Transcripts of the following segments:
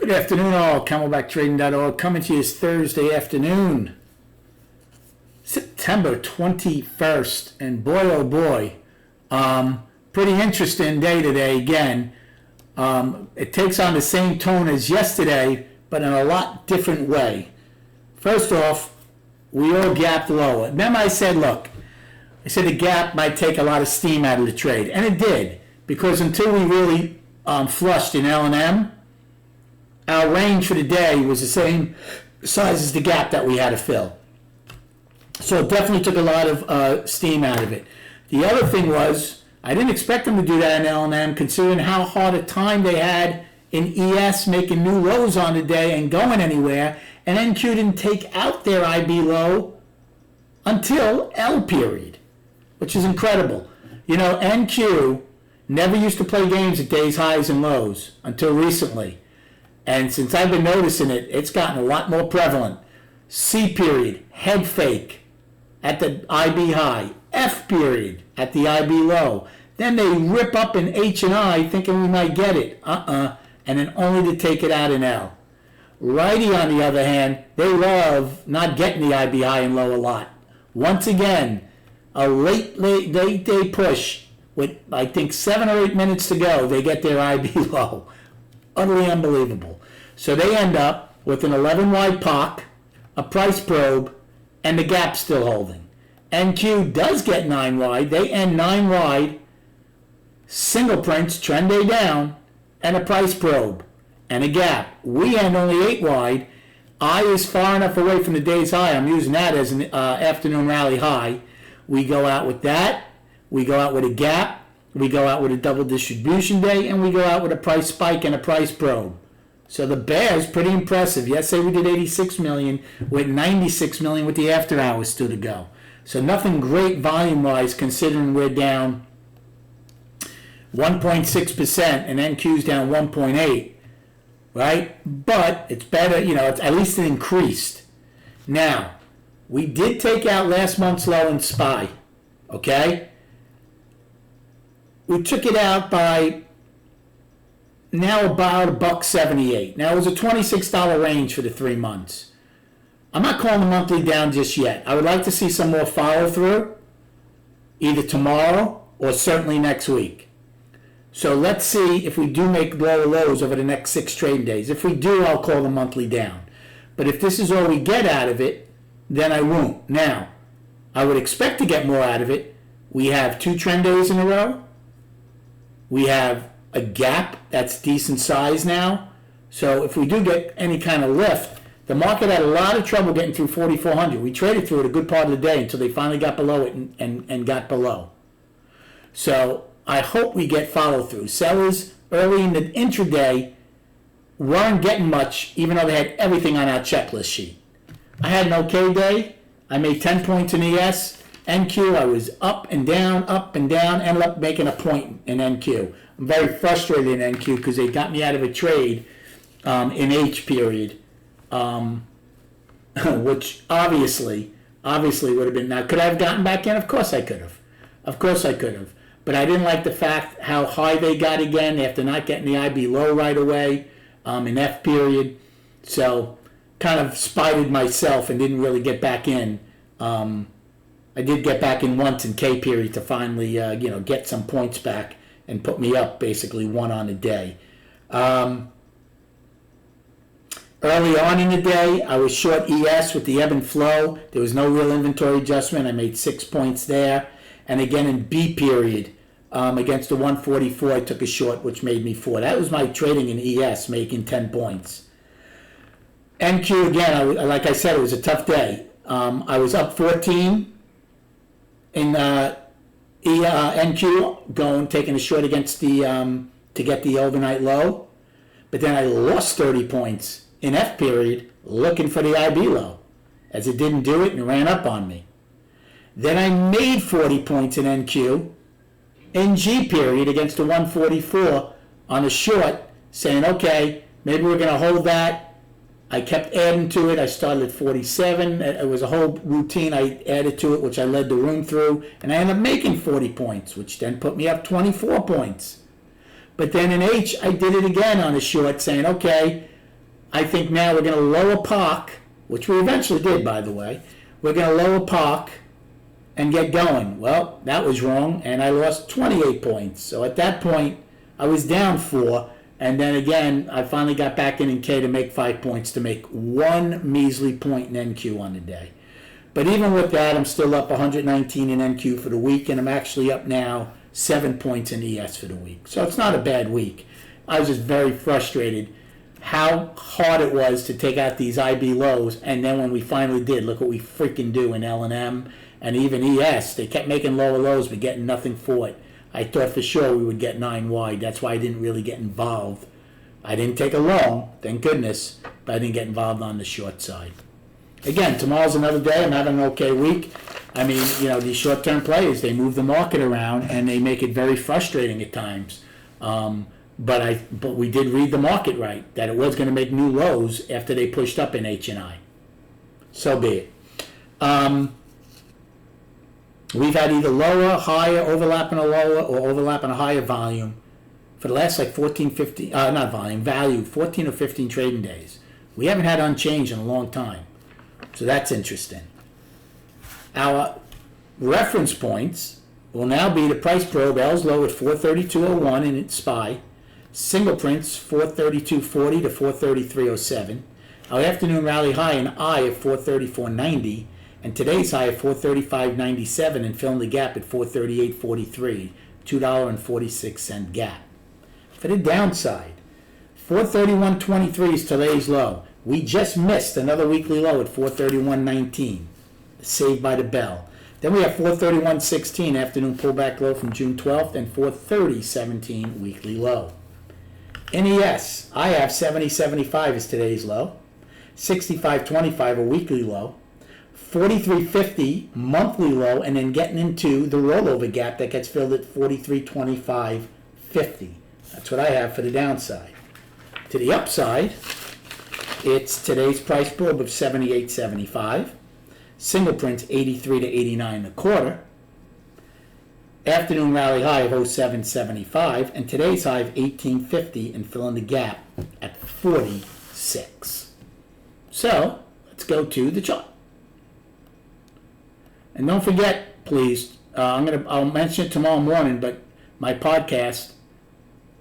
Good afternoon, all. CamelbackTrading.org coming to you this Thursday afternoon, September 21st. And boy, oh boy, pretty interesting day today again. It takes on the same tone as yesterday, but in a lot different way. First off, we all gapped lower. Remember I said, look, I said the gap might take a lot of steam out of the trade, and it did, because until we really flushed in L&M, our range for the day was the same size as the gap that we had to fill. So it definitely took a lot of steam out of it. The other thing was, I didn't expect them to do that in L&M, considering how hard a time they had in ES making new lows on the day and going anywhere, and NQ didn't take out their IB low until L period, which is incredible. You know, NQ never used to play games at days highs and lows until recently. And since I've been noticing it, it's gotten a lot more prevalent. C period, head fake at the IB high. F period at the IB low. Then they rip up in H and I thinking we might get it. And then only to take it out in L. Righty, on the other hand, they love not getting the IB high and low a lot. Once again, a late day push with, I think, 7 or 8 minutes to go, they get their IB low. Utterly unbelievable. So they end up with an 11 wide POC, a price probe, and the gap still holding. NQ does get 9 wide. They end 9 wide, single prints, trend day down, and a price probe, and a gap. We end only 8 wide. I is far enough away from the day's high. I'm using that as an afternoon rally high. We go out with that. We go out with a gap. We go out with a double distribution day, and we go out with a price spike and a price probe. So the bear's pretty impressive. Yesterday we did 86 million with 96 million with the after hours still to go. So nothing great volume-wise considering we're down 1.6% and NQ's down 1.8, right? But it's better, you know, it's, at least it increased. Now, we did take out last month's low in SPY, okay? We took it out by now about $1.78. Now it was a $26 range for the 3 months. I'm not calling the monthly down just yet. I would like to see some more follow through, either tomorrow or certainly next week. So let's see if we do make lower lows over the next 6 trading days. If we do, I'll call the monthly down. But if this is all we get out of it, then I won't. Now, I would expect to get more out of it. We have 2 trend days in a row. We have a gap that's decent size now. So if we do get any kind of lift, the market had a lot of trouble getting through 4,400. We traded through it a good part of the day until they finally got below it and got below. So I hope we get follow through. Sellers early in the intraday weren't getting much, even though they had everything on our checklist sheet. I had an okay day. I made 10 points in ES. NQ, I was up and down, ended up making a point in NQ. I'm very frustrated in NQ because they got me out of a trade in H period, which obviously would have been. Now, could I have gotten back in? Of course I could have. But I didn't like the fact how high they got again after not getting the IB low right away in F period. So kind of spited myself and didn't really get back in. I did get back in once in K period to finally, get some points back and put me up basically 1 on a day. Early on in the day, I was short ES with the ebb and flow. There was no real inventory adjustment. I made 6 points there. And again in B period, against the 144, I took a short, which made me 4. That was my trading in ES, making 10 points. NQ, again, like I said, it was a tough day. I was up 14 in NQ, taking a short against the to get the overnight low, but then I lost 30 points in F period looking for the IB low, as it didn't do it and ran up on me. Then I made 40 points in NQ in G period against the 144 on a short, saying, okay, maybe we're going to hold that. I kept adding to it. I started at 47. It was a whole routine I added to it, which I led the room through. And I ended up making 40 points, which then put me up 24 points. But then in H, I did it again on a short, saying, okay, I think now we're going to lower park, which we eventually did, by the way. We're going to lower park and get going. Well, that was wrong, and I lost 28 points. So at that point, I was down 4, and then again, I finally got back in K to make 5 points, to make 1 measly point in NQ on the day. But even with that, I'm still up 119 in NQ for the week, and I'm actually up now 7 points in ES for the week. So it's not a bad week. I was just very frustrated how hard it was to take out these IB lows, and then when we finally did, look what we freaking do in L&M and even ES. They kept making lower lows but getting nothing for it. I thought for sure we would get 9 wide. That's why I didn't really get involved. I didn't take a long, thank goodness, but I didn't get involved on the short side. Again, tomorrow's another day. I'm having an okay week. I mean, you know, these short-term players, they move the market around and they make it very frustrating at times. But we did read the market right, that it was going to make new lows after they pushed up in H&I. So be it. We've had either lower, higher, overlapping a lower, or overlapping a higher volume for the last like 14, 15, not volume, value, 14 or 15 trading days. We haven't had unchanged in a long time. So that's interesting. Our reference points will now be the price probe, L's low at 432.01 in its SPY, single prints 432.40 to 433.07, our afternoon rally high in I of 434.90, and today's high of 435.97 and filling the gap at 438.43, $2.46 gap. For the downside, 431.23 is today's low. We just missed another weekly low at 431.19, saved by the bell. Then we have 431.16 afternoon pullback low from June 12th and 430.17 weekly low. NES, I have 70.75 is today's low, 65.25 a weekly low, 43.50 monthly low, and then getting into the rollover gap that gets filled at 43.25.50. That's what I have for the downside. To the upside, it's today's price probe of 78.75, single prints 83 to 89 a quarter, afternoon rally high of 07.75, and today's high of 18.50 and filling the gap at 46. So let's go to the chart. And don't forget, please, I'll mention it tomorrow morning, but my podcast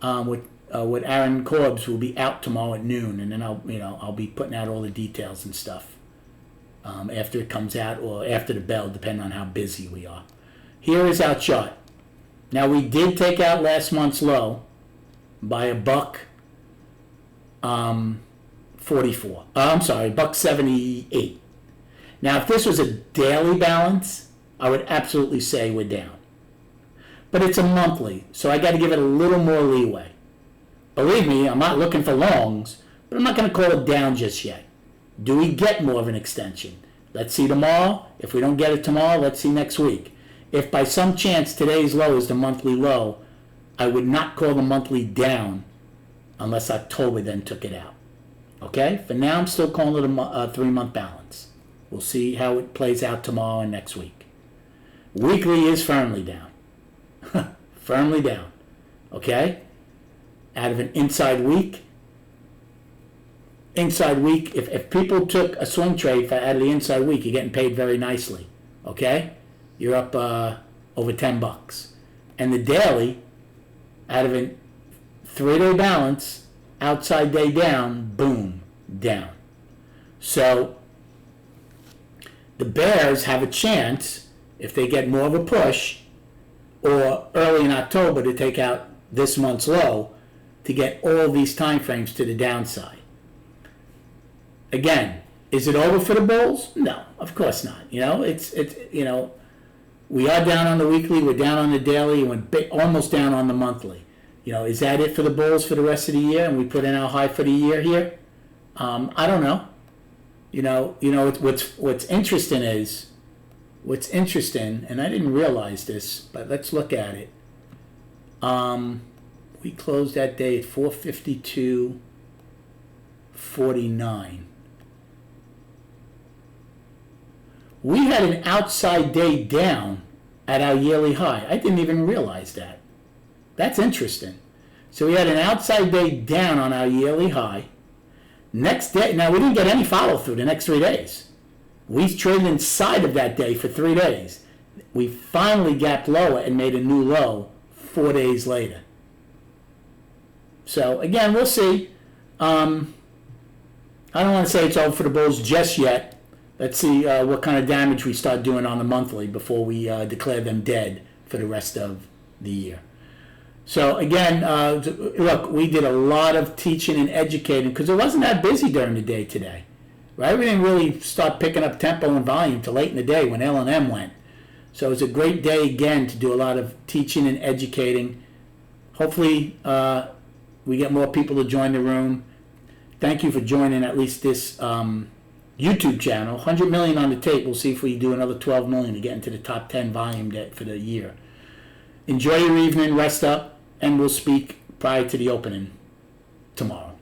with Aaron Corbs will be out tomorrow at noon, and then I'll be putting out all the details and stuff after it comes out or after the bell, depending on how busy we are. Here is our chart. Now we did take out last month's low by $1.78. Now if this was a daily balance, I would absolutely say we're down. But it's a monthly, so I got to give it a little more leeway. Believe me, I'm not looking for longs, but I'm not going to call it down just yet. Do we get more of an extension? Let's see tomorrow. If we don't get it tomorrow, let's see next week. If by some chance today's low is the monthly low, I would not call the monthly down unless October then took it out. Okay? For now, I'm still calling it a 3-month balance. We'll see how it plays out tomorrow and next week. Weekly is firmly down. Firmly down. Okay? Out of an inside week, if people took a swing trade out of the inside week, you're getting paid very nicely. Okay? You're up over $10. And the daily, out of a 3-day balance, outside day down, boom, down. So the bears have a chance, if they get more of a push, or early in October to take out this month's low, to get all these time frames to the downside. Again, is it over for the bulls? No, of course not. We are down on the weekly, we're down on the daily, and we're almost down on the monthly. Is that it for the bulls for the rest of the year? And we put in our high for the year here? I don't know. What's interesting, and I didn't realize this, but let's look at it. We closed that day at 452.49. We had an outside day down at our yearly high. I didn't even realize that. That's interesting. So we had an outside day down on our yearly high. Next day, now we didn't get any follow through the next 3 days. We traded inside of that day for 3 days. We finally gapped lower and made a new low 4 days later. So again, we'll see. I don't want to say it's over for the bulls just yet. Let's see what kind of damage we start doing on the monthly before we declare them dead for the rest of the year. So again, look, we did a lot of teaching and educating because it wasn't that busy during the day today, right? We didn't really start picking up tempo and volume till late in the day when L&M went. So it was a great day again to do a lot of teaching and educating. Hopefully we get more people to join the room. Thank you for joining at least this YouTube channel. 100 million on the tape. We'll see if we do another 12 million to get into the top 10 volume for the year. Enjoy your evening, rest up, and we'll speak prior to the opening tomorrow.